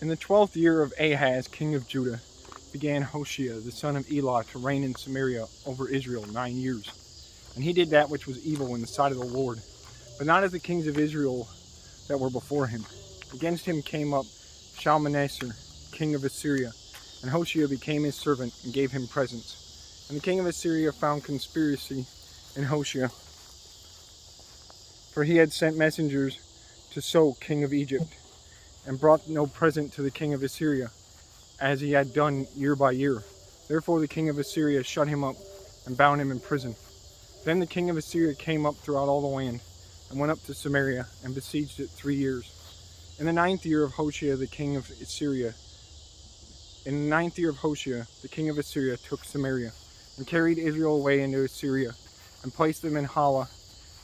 In the 12th year of Ahaz, king of Judah, began Hoshea, the son of Elah, to reign in Samaria over Israel 9 years. And he did that which was evil in the sight of the Lord, but not as the kings of Israel that were before him. Against him came up Shalmaneser, king of Assyria, and Hoshea became his servant and gave him presents. And the king of Assyria found conspiracy in Hoshea, for he had sent messengers to So, king of Egypt, and brought no present to the king of Assyria, as he had done year by year. Therefore the king of Assyria shut him up and bound him in prison. Then the king of Assyria came up throughout all the land, and went up to Samaria, and besieged it 3 years. In the 9th year of Hoshea, the king of Assyria, took Samaria, and carried Israel away into Assyria, and placed them in Hala,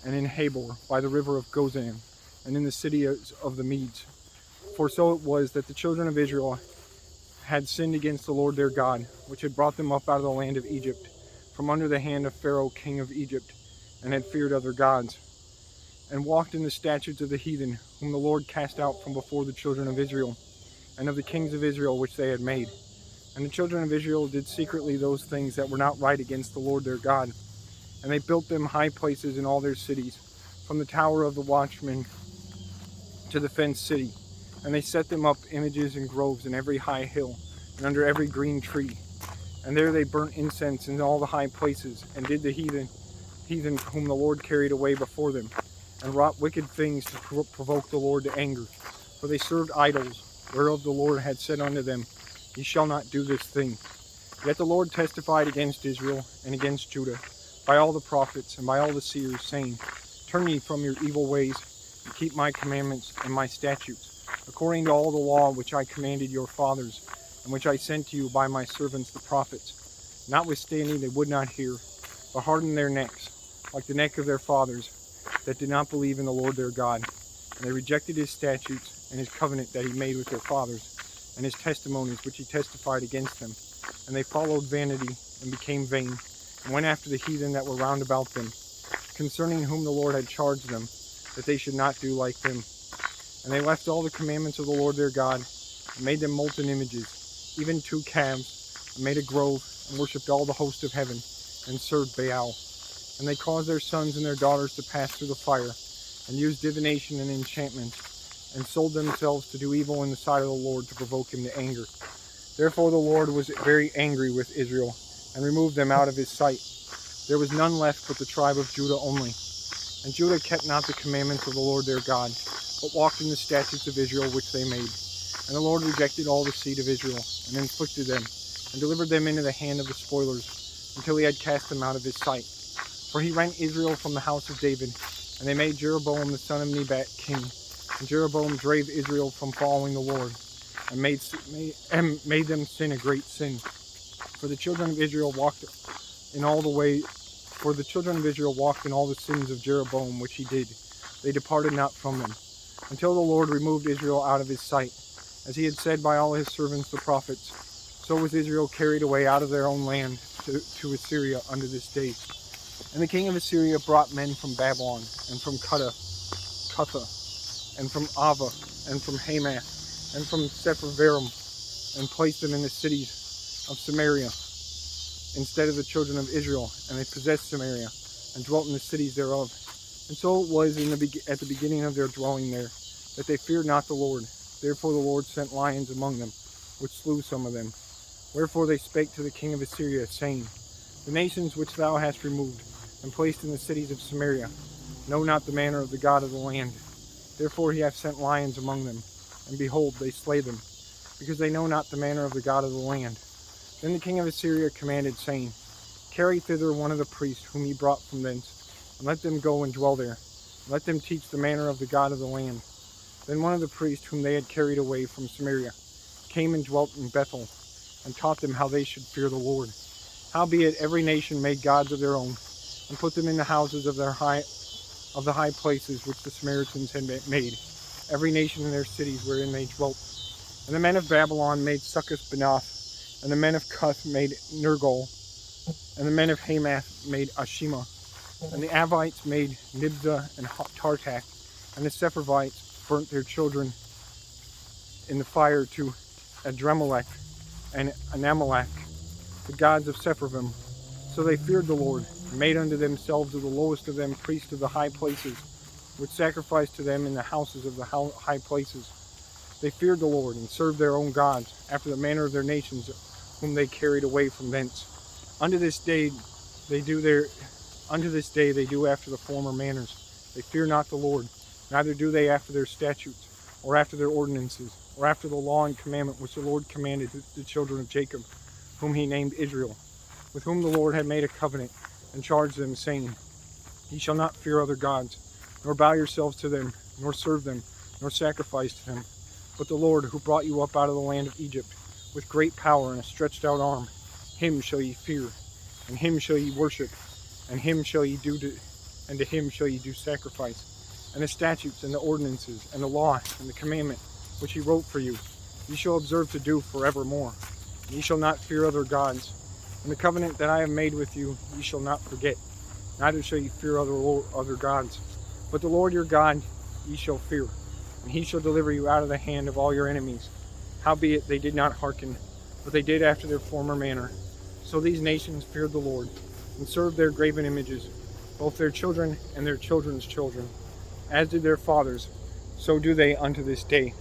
and in Habor, by the river of Gozan, and in the cities of the Medes. For so it was that the children of Israel had sinned against the Lord their God, which had brought them up out of the land of Egypt, from under the hand of Pharaoh king of Egypt, and had feared other gods, and walked in the statutes of the heathen, whom the Lord cast out from before the children of Israel, and of the kings of Israel which they had made. And the children of Israel did secretly those things that were not right against the Lord their God. And they built them high places in all their cities, from the tower of the watchman to the fenced city. And they set them up images and groves in every high hill, and under every green tree. And there they burnt incense in all the high places, and did the heathen whom the Lord carried away before them, and wrought wicked things to provoke the Lord to anger. For they served idols, whereof the Lord had said unto them, Ye shall not do this thing. Yet the Lord testified against Israel and against Judah, by all the prophets and by all the seers, saying, Turn ye from your evil ways, and keep my commandments and my statutes, according to all the law which I commanded your fathers, and which I sent to you by my servants the prophets. Notwithstanding they would not hear, but hardened their necks, like the neck of their fathers, that did not believe in the Lord their God. And they rejected his statutes and his covenant that he made with their fathers, and his testimonies which he testified against them. And they followed vanity, and became vain, and went after the heathen that were round about them, concerning whom the Lord had charged them, that they should not do like them. And they left all the commandments of the Lord their God, and made them molten images, even 2 calves, and made a grove, and worshipped all the host of heaven, and served Baal. And they caused their sons and their daughters to pass through the fire, and used divination and enchantment, and sold themselves to do evil in the sight of the Lord, to provoke him to anger. Therefore the Lord was very angry with Israel, and removed them out of his sight. There was none left but the tribe of Judah only. And Judah kept not the commandments of the Lord their God, but walked in the statutes of Israel which they made. And the Lord rejected all the seed of Israel, and inflicted them, and delivered them into the hand of the spoilers, until he had cast them out of his sight. For he rent Israel from the house of David, and they made Jeroboam the son of Nebat king. And Jeroboam drave Israel from following the Lord, and made them sin a great sin. For the children of Israel walked in all the sins of Jeroboam which he did. They departed not from them, until the Lord removed Israel out of his sight, as he had said by all his servants the prophets. So was Israel carried away out of their own land to Assyria unto this day. And the king of Assyria brought men from Babylon, and from Cutha, and from Ava, and from Hamath, and from Sepharvaim, and placed them in the cities of Samaria, instead of the children of Israel. And they possessed Samaria, and dwelt in the cities thereof. And so it was at the beginning of their dwelling there, that they feared not the Lord. Therefore the Lord sent lions among them, which slew some of them. Wherefore they spake to the king of Assyria, saying, The nations which thou hast removed, and placed in the cities of Samaria, know not the manner of the God of the land. Therefore he hath sent lions among them, and behold, they slay them, because they know not the manner of the God of the land. Then the king of Assyria commanded, saying, Carry thither one of the priests whom ye brought from thence, and let them go and dwell there, and let them teach the manner of the God of the land. Then one of the priests whom they had carried away from Samaria came and dwelt in Bethel, and taught them how they should fear the Lord. Howbeit every nation made gods of their own, and put them in the houses of the high places which the Samaritans had made, every nation in their cities wherein they dwelt. And the men of Babylon made Succoth Benoth, and the men of Cuth made Nergal, and the men of Hamath made Ashima, and the Avites made Nibzah and Tartak, and the Sepharvites burnt their children in the fire to Adremelech and Anamelech, the gods of Sepharvaim. So they feared the Lord, and made unto themselves of the lowest of them priests of the high places, which sacrificed to them in the houses of the high places. They feared the Lord, and served their own gods, after the manner of their nations, whom they carried away from thence. Unto this day they do after the former manners. They fear not the Lord, neither do they after their statutes, or after their ordinances, or after the law and commandment which the Lord commanded the children of Jacob, whom he named Israel, with whom the Lord had made a covenant, and charged them, saying, Ye shall not fear other gods, nor bow yourselves to them, nor serve them, nor sacrifice to them. But the Lord, who brought you up out of the land of Egypt, with great power and a stretched out arm, him shall ye fear, and him shall ye worship, and him shall ye do and to him shall ye do sacrifice. And the statutes and the ordinances and the law and the commandment which he wrote for you, ye shall observe to do forevermore. And ye shall not fear other gods. And the covenant that I have made with you, ye shall not forget, neither shall ye fear other gods. But the Lord your God ye shall fear, and he shall deliver you out of the hand of all your enemies. Howbeit they did not hearken, but they did after their former manner. So these nations feared the Lord, and served their graven images, both their children and their children's children. As did their fathers, so do they unto this day.